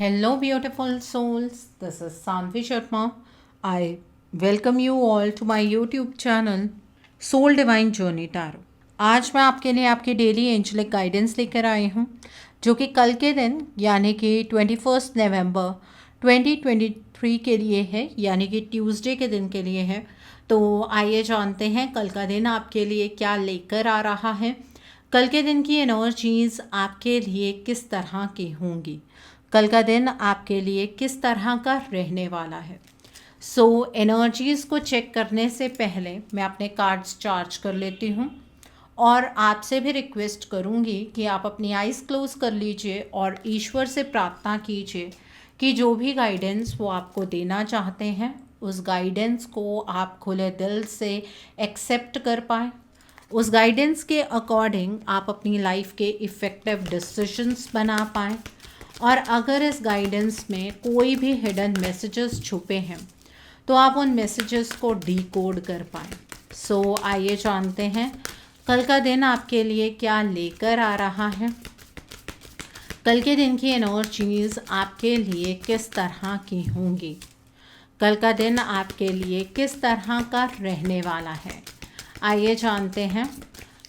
Hello, beautiful souls. This is Sanvi Sharma. I welcome you all to my YouTube channel, Soul Divine Journey Tarot. आज मैं आपके लिए आपकी daily angelic guidance लेकर आई हूँ, जो कि कल के दिन यानी कि 21 नवंबर 2023 के लिए है, यानी कि ट्यूसडे के दिन के लिए है। तो आइए जानते हैं कल का दिन आपके लिए क्या लेकर आ रहा है। कल के दिन की एनर्जीज आपके लिए किस तरह की होंगी, कल का दिन आपके लिए किस तरह का रहने वाला है। एनर्जीज़ को चेक करने से पहले मैं अपने कार्ड्स चार्ज कर लेती हूँ और आपसे भी रिक्वेस्ट करूँगी कि आप अपनी आइज़ क्लोज कर लीजिए और ईश्वर से प्रार्थना कीजिए कि जो भी गाइडेंस वो आपको देना चाहते हैं उस गाइडेंस को आप खुले दिल से एक्सेप्ट कर पाएँ। उस गाइडेंस के अकॉर्डिंग आप अपनी लाइफ के इफ़ेक्टिव डिसीजंस बना पाएँ। और अगर इस गाइडेंस में कोई भी हिडन मैसेजेस छुपे हैं तो आप उन मैसेजेस को डीकोड कर पाएँ। आइए जानते हैं कल का दिन आपके लिए क्या लेकर आ रहा है। कल के दिन की एनर्जीज आपके लिए किस तरह की होंगी, कल का दिन आपके लिए किस तरह का रहने वाला है। आइए जानते हैं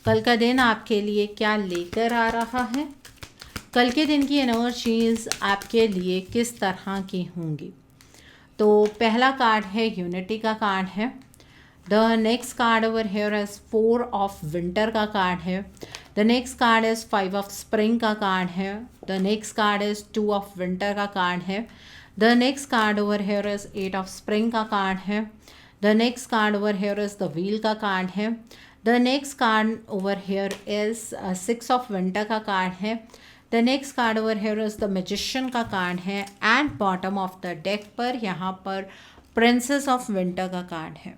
कल का दिन आपके लिए क्या लेकर आ रहा है, कल के दिन की एनर्जीज आपके लिए किस तरह की होंगी। तो पहला कार्ड है यूनिटी का कार्ड है। The next card over here is 4 of winter का कार्ड है। The next card is 5 of spring का कार्ड है। The next card is 2 of winter का कार्ड है। The next card over here is 8 of spring का card है। The next card over here is the wheel का card है। The next card over here is 6 of winter का card है। The next card over here is the magician का card है and bottom of the deck पर यहाँ पर princess of winter का कार्ड है।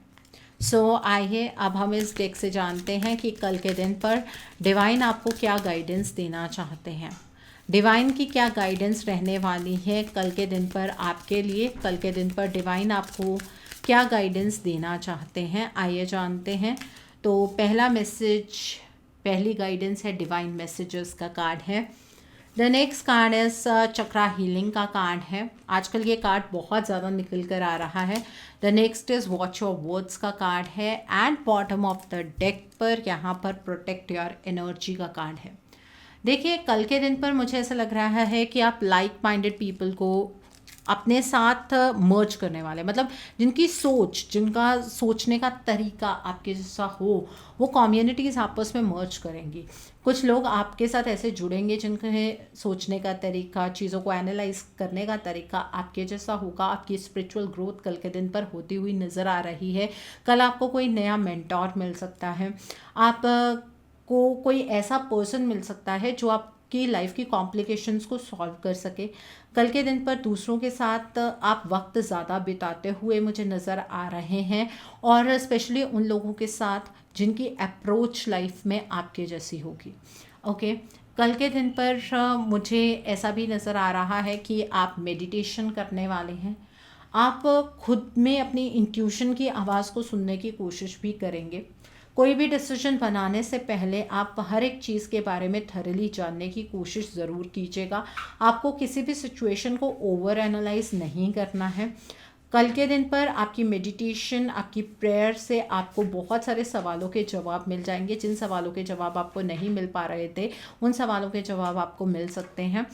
आइए अब हम इस डेक से जानते हैं कि कल के दिन पर डिवाइन आपको क्या गाइडेंस देना चाहते हैं। डिवाइन की क्या गाइडेंस रहने वाली है कल के दिन पर आपके लिए, कल के दिन पर डिवाइन आपको क्या गाइडेंस देना चाहते हैं, आइए जानते हैं। तो पहला मैसेज, पहली गाइडेंस है डिवाइन मैसेजेस का कार्ड है। The next card is chakra healing का कार्ड है। आजकल ये कार्ड बहुत ज़्यादा निकल कर आ रहा है। The next is watch your words का कार्ड है and bottom of the deck पर यहाँ पर प्रोटेक्ट योर एनर्जी का कार्ड है। देखिए कल के दिन पर मुझे ऐसा लग रहा है कि आप लाइक माइंडेड पीपल को अपने साथ मर्ज करने वाले, मतलब जिनकी सोच, जिनका सोचने का तरीका आपके जैसा हो, वो कम्युनिटीज़ आपस में मर्ज करेंगी। कुछ लोग आपके साथ ऐसे जुड़ेंगे जिनके सोचने का तरीका, चीज़ों को एनालाइज करने का तरीका आपके जैसा होगा। आपकी स्पिरिचुअल ग्रोथ कल के दिन पर होती हुई नज़र आ रही है। कल आपको कोई नया मेंटोर मिल सकता है, आप को कोई ऐसा पर्सन मिल सकता है जो आपकी लाइफ की कॉम्प्लिकेशंस को सॉल्व कर सके। कल के दिन पर दूसरों के साथ आप वक्त ज़्यादा बिताते हुए मुझे नज़र आ रहे हैं, और स्पेशली उन लोगों के साथ जिनकी अप्रोच लाइफ में आपके जैसी होगी। ओके, कल के दिन पर मुझे ऐसा भी नज़र आ रहा है कि आप मेडिटेशन करने वाले हैं। आप खुद में अपनी इंट्यूशन की आवाज़ को सुनने की कोशिश भी करेंगे। कोई भी डिसीजन बनाने से पहले आप हर एक चीज़ के बारे में थरली जानने की कोशिश ज़रूर कीजिएगा। आपको किसी भी सिचुएशन को ओवर एनालाइज नहीं करना है। कल के दिन पर आपकी मेडिटेशन, आपकी प्रेयर से आपको बहुत सारे सवालों के जवाब मिल जाएंगे। जिन सवालों के जवाब आपको नहीं मिल पा रहे थे, उन सवालों के जवाब आपको मिल सकते हैं।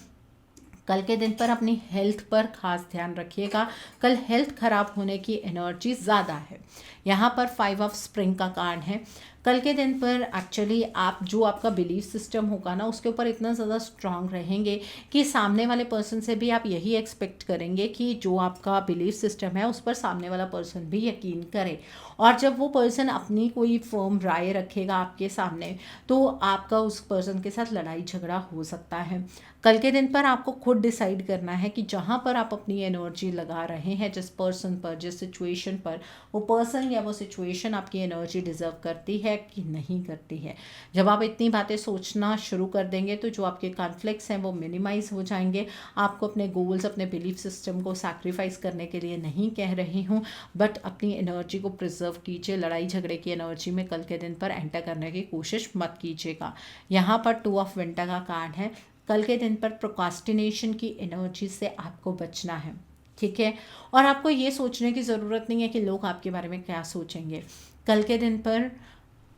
कल के दिन पर अपनी हेल्थ पर खास ध्यान रखिएगा। कल हेल्थ ख़राब होने की एनर्जी ज़्यादा है। यहाँ पर 5 ऑफ स्प्रिंग का कार्ड है। कल के दिन पर एक्चुअली आप जो आपका बिलीफ सिस्टम होगा ना, उसके ऊपर इतना ज़्यादा स्ट्रांग रहेंगे कि सामने वाले पर्सन से भी आप यही एक्सपेक्ट करेंगे कि जो आपका बिलीफ सिस्टम है उस पर सामने वाला पर्सन भी यकीन करे। और जब वो पर्सन अपनी कोई फर्म राय रखेगा आपके सामने, तो आपका उस पर्सन के साथ लड़ाई झगड़ा हो सकता है। कल के दिन पर आपको खुद डिसाइड करना है कि जहाँ पर आप अपनी एनर्जी लगा रहे हैं, जिस पर्सन पर, जिस सिचुएशन पर, वो पर्सन या वो सिचुएशन आपकी एनर्जी डिज़र्व करती है कि नहीं करती है। जब आप इतनी बातें सोचना शुरू कर देंगे तो जो आपके कॉन्फ्लिक्ट्स हैं वो मिनिमाइज़ हो जाएंगे। आपको अपने गोल्स, अपने बिलीफ सिस्टम को सैक्रिफाइस करने के लिए नहीं कह रही हूँ, बट अपनी एनर्जी को प्रिजर्व कीजिए। लड़ाई झगड़े की एनर्जी में कल के दिन पर एंटर करने की कोशिश मत कीजिएगा। यहाँ पर 2 ऑफ विंटर का कार्ड है। कल के दिन पर प्रोक्रास्टिनेशन की एनर्जी से आपको बचना है, ठीक है। और आपको ये सोचने की ज़रूरत नहीं है कि लोग आपके बारे में क्या सोचेंगे। कल के दिन पर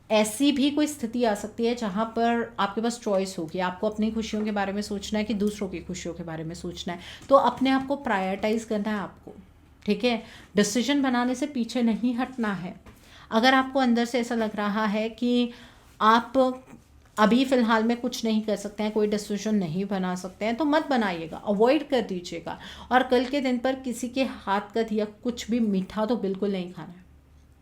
ऐसी भी कोई स्थिति आ सकती है जहाँ पर आपके पास चॉइस होगी, आपको अपनी खुशियों के बारे में सोचना है कि दूसरों की खुशियों के बारे में सोचना है। तो अपने आप को प्रायोरिटाइज करना है आपको, ठीक है। डिसीजन बनाने से पीछे नहीं हटना है। अगर आपको अंदर से ऐसा लग रहा है कि आप अभी फ़िलहाल में कुछ नहीं कर सकते हैं, कोई डिसीजन नहीं बना सकते हैं, तो मत बनाइएगा, अवॉइड कर दीजिएगा। और कल के दिन पर किसी के हाथ का दिया कुछ भी मीठा तो बिल्कुल नहीं खाना है,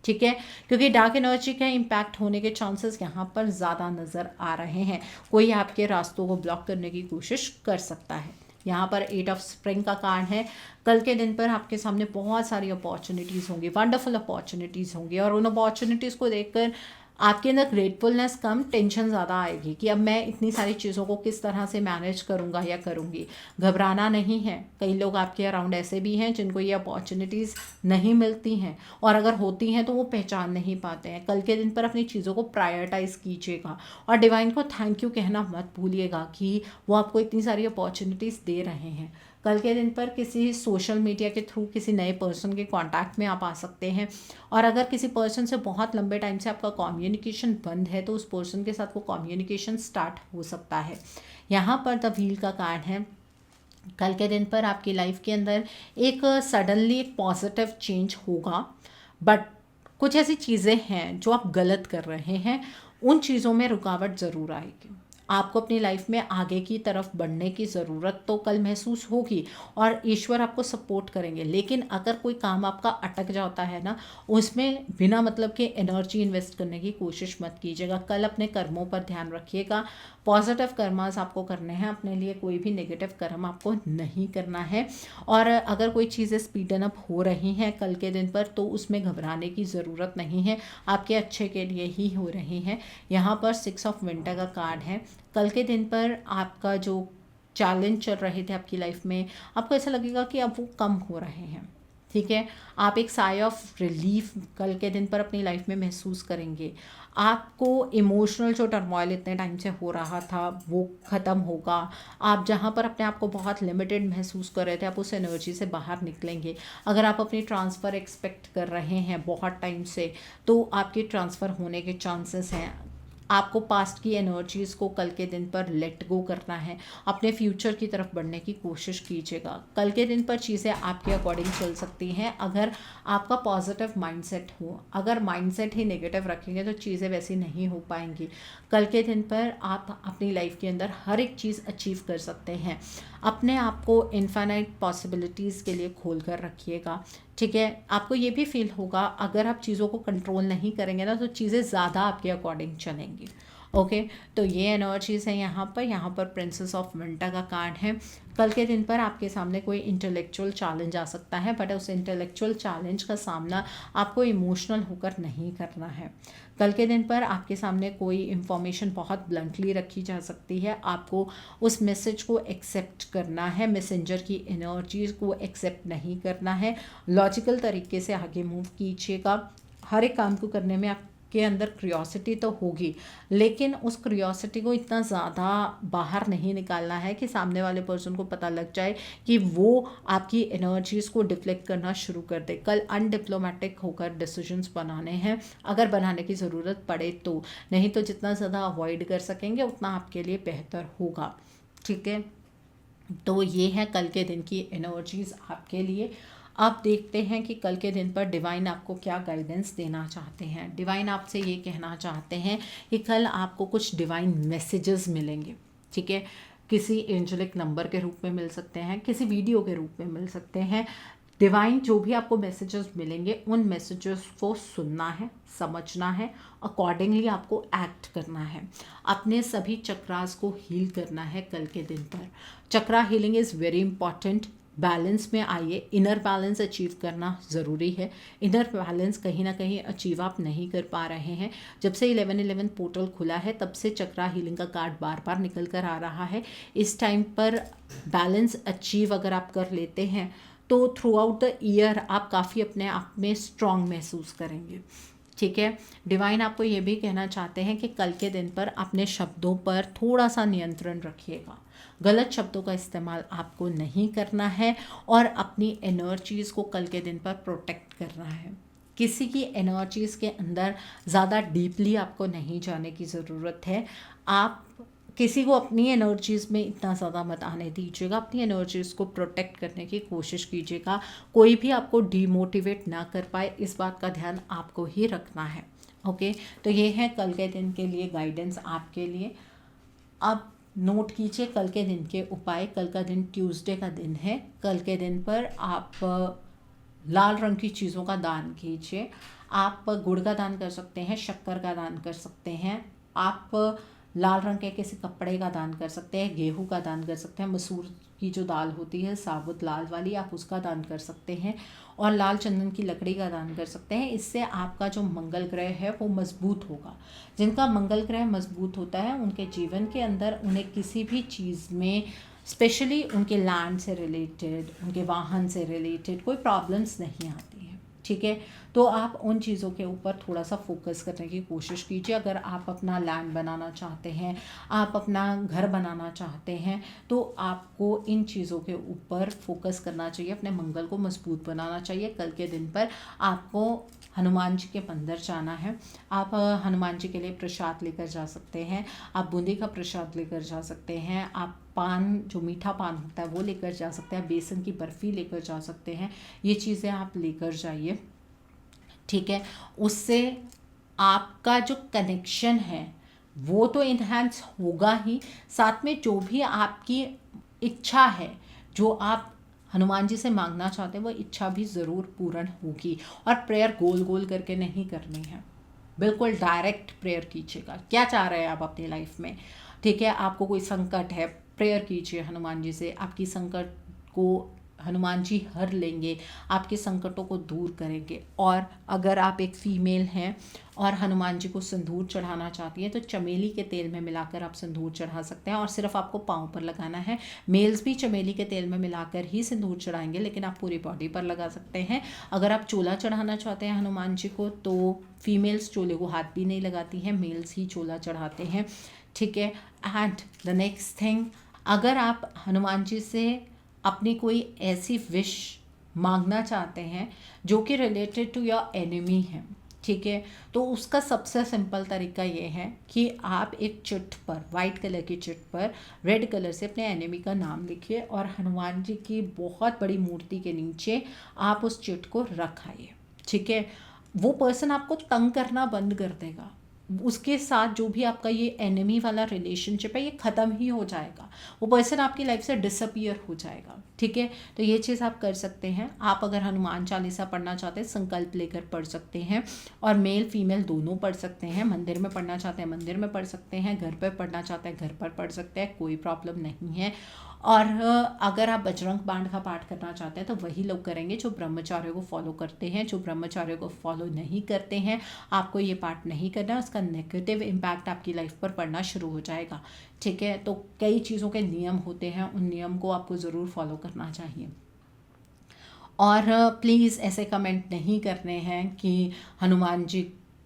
ठीक है। क्योंकि डार्क एनर्जी का इम्पैक्ट होने के चांसेस यहाँ पर ज़्यादा नज़र आ रहे हैं। कोई आपके रास्तों को ब्लॉक करने की कोशिश कर सकता है। यहाँ पर 8 ऑफ स्प्रिंग का कार्ड है। कल के दिन पर आपके सामने बहुत सारी अपॉर्चुनिटीज़ होंगी, वंडरफुल अपॉर्चुनिटीज़ होंगी, और उन अपॉर्चुनिटीज़ को देखकर आपके अंदर ग्रेटफुलनेस कम, टेंशन ज़्यादा आएगी कि अब मैं इतनी सारी चीज़ों को किस तरह से मैनेज करूँगा या करूँगी। घबराना नहीं है। कई लोग आपके अराउंड ऐसे भी हैं जिनको ये अपॉर्चुनिटीज़ नहीं मिलती हैं, और अगर होती हैं तो वो पहचान नहीं पाते हैं। कल के दिन पर अपनी चीज़ों को प्रायोरिटाइज़ कीजिएगा, और डिवाइन को थैंक यू कहना मत भूलिएगा कि वो आपको इतनी सारी अपॉर्चुनिटीज़ दे रहे हैं। कल के दिन पर किसी सोशल मीडिया के थ्रू किसी नए पर्सन के कांटेक्ट में आप आ सकते हैं, और अगर किसी पर्सन से बहुत लंबे टाइम से आपका कम्युनिकेशन बंद है तो उस पर्सन के साथ वो कम्युनिकेशन स्टार्ट हो सकता है। यहाँ पर द व्हील का कार्ड है। कल के दिन पर आपकी लाइफ के अंदर एक सडनली एक पॉजिटिव चेंज होगा, बट कुछ ऐसी चीज़ें हैं जो आप गलत कर रहे हैं, उन चीज़ों में रुकावट ज़रूर आएगी। आपको अपनी लाइफ में आगे की तरफ बढ़ने की ज़रूरत तो कल महसूस होगी, और ईश्वर आपको सपोर्ट करेंगे। लेकिन अगर कोई काम आपका अटक जाता है ना, उसमें बिना मतलब के एनर्जी इन्वेस्ट करने की कोशिश मत कीजिएगा। कल अपने कर्मों पर ध्यान रखिएगा। पॉजिटिव कर्मास आपको करने हैं अपने लिए, कोई भी नेगेटिव कर्म आपको नहीं करना है। और अगर कोई चीज़ें स्पीडन अप हो रही हैं कल के दिन पर, तो उसमें घबराने की ज़रूरत नहीं है, आपके अच्छे के लिए ही हो रही हैं। यहाँ पर 6 ऑफ विंटर का कार्ड है। कल के दिन पर आपका जो चैलेंज चल रहे थे आपकी लाइफ में, आपको ऐसा लगेगा कि अब वो कम हो रहे हैं, ठीक है। आप एक साय ऑफ रिलीफ कल के दिन पर अपनी लाइफ में महसूस करेंगे। आपको इमोशनल जो टर्मोइल इतने टाइम से हो रहा था वो ख़त्म होगा। आप जहाँ पर अपने आप को बहुत लिमिटेड महसूस कर रहे थे, आप उस एनर्जी से बाहर निकलेंगे। अगर आप अपनी ट्रांसफ़र एक्सपेक्ट कर रहे हैं बहुत टाइम से, तो आपके ट्रांसफ़र होने के चांसेस हैं। आपको पास्ट की एनर्जीज़ को कल के दिन पर लेट गो करना है, अपने फ्यूचर की तरफ बढ़ने की कोशिश कीजिएगा। कल के दिन पर चीज़ें आपके अकॉर्डिंग चल सकती हैं अगर आपका पॉजिटिव माइंडसेट हो। अगर माइंडसेट ही नेगेटिव रखेंगे तो चीज़ें वैसी नहीं हो पाएंगी। कल के दिन पर आप अपनी लाइफ के अंदर हर एक चीज़ अचीव कर सकते हैं। अपने आप को इन्फाइनाइट पॉसिबिलिटीज़ के लिए खोल कर रखिएगा, ठीक है। आपको ये भी फील होगा अगर आप चीज़ों को कंट्रोल नहीं करेंगे ना, तो चीज़ें ज़्यादा आपके अकॉर्डिंग चलेंगी। ओके, तो ये एनर्जीज़ है यहाँ पर प्रिंसेस ऑफ विंटर का कार्ड है। कल के दिन पर आपके सामने कोई इंटेलेक्चुअल चैलेंज आ सकता है, बट उस इंटेलेक्चुअल चैलेंज का सामना आपको इमोशनल होकर नहीं करना है। कल के दिन पर आपके सामने कोई इन्फॉर्मेशन बहुत ब्लंटली रखी जा सकती है, आपको उस मैसेज को एक्सेप्ट करना है, मैसेंजर की एनर्जीज को एक्सेप्ट नहीं करना है। लॉजिकल तरीके से आगे मूव कीजिएगा। हर एक काम को करने में आपके अंदर क्यूरियोसिटी तो होगी, लेकिन उस क्यूरियोसिटी को इतना ज़्यादा बाहर नहीं निकालना है कि सामने वाले पर्सन को पता लग जाए कि वो आपकी एनर्जीज़ को डिफ्लेक्ट करना शुरू कर दे। कल अनडिप्लोमेटिक होकर डिसीजंस बनाने हैं, अगर बनाने की ज़रूरत पड़े तो, नहीं तो जितना ज़्यादा अवॉइड कर सकेंगे उतना आपके लिए बेहतर होगा, ठीक है। तो ये है कल के दिन की एनर्जीज़ आपके लिए। अब देखते हैं कि कल के दिन पर डिवाइन आपको क्या गाइडेंस देना चाहते हैं। डिवाइन आपसे ये कहना चाहते हैं कि कल आपको कुछ डिवाइन मैसेजेस मिलेंगे, ठीक है। किसी एंजलिक नंबर के रूप में मिल सकते हैं, किसी वीडियो के रूप में मिल सकते हैं। डिवाइन जो भी आपको मैसेजेस मिलेंगे उन मैसेजेस को सुनना है, समझना है, अकॉर्डिंगली आपको एक्ट करना है। अपने सभी चक्रास को हील करना है कल के दिन पर। Chakra healing is very important. Balance में आइए, इनर बैलेंस अचीव करना ज़रूरी है। इनर बैलेंस कहीं ना कहीं अचीव आप नहीं कर पा रहे हैं। जब से 11-11 पोर्टल खुला है तब से चक्रा हीलिंग का कार्ड बार बार निकल कर आ रहा है। इस टाइम पर बैलेंस अचीव अगर आप कर लेते हैं तो थ्रू आउट द ईयर आप काफ़ी अपने आप में स्ट्रॉन्ग महसूस करेंगे। ठीक है। डिवाइन आपको ये भी कहना चाहते हैं कि कल के दिन पर अपने शब्दों पर थोड़ा सा नियंत्रण रखिएगा, गलत शब्दों का इस्तेमाल आपको नहीं करना है और अपनी एनर्जीज़ को कल के दिन पर प्रोटेक्ट करना है। किसी की एनर्जीज़ के अंदर ज़्यादा डीपली आपको नहीं जाने की ज़रूरत है। आप किसी को अपनी एनर्जीज़ में इतना ज़्यादा मत आने दीजिएगा, अपनी एनर्जीज़ को प्रोटेक्ट करने की कोशिश कीजिएगा। कोई भी आपको डीमोटिवेट ना कर पाए, इस बात का ध्यान आपको ही रखना है। ओके, तो ये है कल के दिन के लिए गाइडेंस आपके लिए। अब नोट कीजिए कल के दिन के उपाय। कल का दिन ट्यूसडे का दिन है। कल के दिन पर आप लाल रंग की चीज़ों का दान कीजिए। आप गुड़ का दान कर सकते हैं, शक्कर का दान कर सकते हैं, आप लाल रंग के किसी कपड़े का दान कर सकते हैं, गेहूं का दान कर सकते हैं, मसूर की जो दाल होती है साबुत लाल वाली, आप उसका दान कर सकते हैं और लाल चंदन की लकड़ी का दान कर सकते हैं। इससे आपका जो मंगल ग्रह है वो मजबूत होगा। जिनका मंगल ग्रह मजबूत होता है उनके जीवन के अंदर उन्हें किसी भी चीज़ में, स्पेशली उनके लैंड से रिलेटेड, उनके वाहन से रिलेटेड कोई प्रॉब्लम्स नहीं आती हैं। ठीक है, तो आप उन चीज़ों के ऊपर थोड़ा सा फोकस करने की कोशिश कीजिए। अगर आप अपना लैंड बनाना चाहते हैं, आप अपना घर बनाना चाहते हैं, तो आपको इन चीज़ों के ऊपर फोकस करना चाहिए, अपने मंगल को मजबूत बनाना चाहिए। कल के दिन पर आपको हनुमान जी के मंदिर जाना है। आप हनुमान जी के लिए प्रसाद लेकर जा सकते हैं, आप बूंदी का प्रसाद लेकर जा सकते हैं, आप पान, जो मीठा पान होता है वो लेकर जा सकते हैं, बेसन की बर्फ़ी लेकर जा सकते हैं। ये चीज़ें आप लेकर जाइए। ठीक है, उससे आपका जो कनेक्शन है वो तो इन्हांस होगा ही, साथ में जो भी आपकी इच्छा है, जो आप हनुमान जी से मांगना चाहते हैं, वो इच्छा भी ज़रूर पूर्ण होगी। और प्रेयर गोल गोल करके नहीं करनी है, बिल्कुल डायरेक्ट प्रेयर कीजिएगा। क्या चाह रहे हैं आप अपनी लाइफ में? ठीक है, आपको कोई संकट है, प्रेयर कीजिए हनुमान जी से, आपकी संकट को हनुमान जी हर लेंगे, आपके संकटों को दूर करेंगे। और अगर आप एक फ़ीमेल हैं और हनुमान जी को सिंदूर चढ़ाना चाहती हैं तो चमेली के तेल में मिलाकर आप सिंदूर चढ़ा सकते हैं और सिर्फ आपको पाँव पर लगाना है। मेल्स भी चमेली के तेल में मिलाकर ही सिंदूर चढ़ाएंगे, लेकिन आप पूरी बॉडी पर लगा सकते हैं। अगर आप चोला चढ़ाना चाहते हैं हनुमान जी को तो फीमेल्स चोले को हाथ भी नहीं लगाती हैं, मेल्स ही चोला चढ़ाते हैं। ठीक है, एंड द नेक्स्ट थिंग, अगर आप हनुमान जी से अपनी कोई ऐसी विश मांगना चाहते हैं जो कि रिलेटेड टू योर एनिमी है, ठीक है, तो उसका सबसे सिंपल तरीका ये है कि आप एक चिट पर, वाइट कलर की चिट पर रेड कलर से अपने एनिमी का नाम लिखिए और हनुमान जी की बहुत बड़ी मूर्ति के नीचे आप उस चिट को रखाइए। ठीक है, वो पर्सन आपको तंग करना बंद कर देगा, उसके साथ जो भी आपका ये एनिमी वाला रिलेशनशिप है ये ख़त्म ही हो जाएगा, वो पर्सन आपकी लाइफ से डिसअपियर हो जाएगा। ठीक है, तो ये चीज़ आप कर सकते हैं। आप अगर हनुमान चालीसा पढ़ना चाहते हैं संकल्प लेकर पढ़ सकते हैं और मेल फीमेल दोनों पढ़ सकते हैं। मंदिर में पढ़ना चाहते हैं मंदिर में पढ़ सकते हैं, घर पर पढ़ना चाहते हैं घर पर पढ़ सकते हैं, कोई प्रॉब्लम नहीं है। और अगर आप बजरंग बाण का पाठ करना चाहते हैं तो वही लोग करेंगे जो ब्रह्मचार्य को फॉलो करते हैं। जो ब्रह्मचार्य को फॉलो नहीं करते हैं, आपको ये पाठ नहीं करना, उसका नेगेटिव इम्पैक्ट आपकी लाइफ पर पड़ना शुरू हो जाएगा। ठीक है, तो कई चीज़ों के नियम होते हैं, उन नियम को आपको ज़रूर फॉलो करना चाहिए। और प्लीज़ ऐसे कमेंट नहीं करने हैं कि हनुमान जी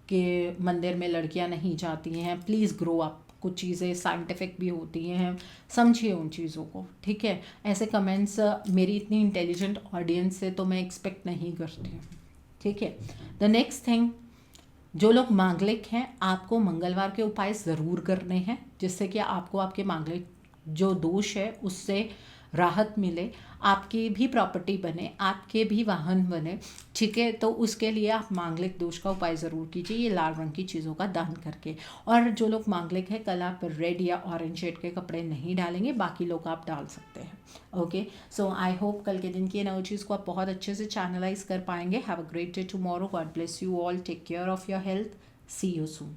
के मंदिर में लड़कियां नहीं जाती हैं। प्लीज़ ग्रो अप, कुछ चीज़ें साइंटिफिक भी होती हैं, समझिए उन चीज़ों को। ठीक है, ऐसे कमेंट्स मेरी इतनी इंटेलिजेंट ऑडियंस से तो मैं एक्सपेक्ट नहीं करती हूँ। ठीक है, द नेक्स्ट थिंग, जो लोग मांगलिक हैं आपको मंगलवार के उपाय ज़रूर करने हैं जिससे कि आपको आपके मांगलिक जो दोष है उससे राहत मिले, आपकी भी प्रॉपर्टी बने, आपके भी वाहन बने। ठीक है, तो उसके लिए आप मांगलिक दोष का उपाय ज़रूर कीजिए, ये लाल रंग की चीज़ों का दान करके। और जो लोग मांगलिक है कल आप रेड या ऑरेंज शेड के कपड़े नहीं डालेंगे, बाकी लोग आप डाल सकते हैं। ओके, सो आई होप कल के दिन की एनर्जीज़ को आप बहुत अच्छे से चैनलाइज कर पाएंगे। Have a great day tomorrow, god bless you all, take care of your health, see you soon.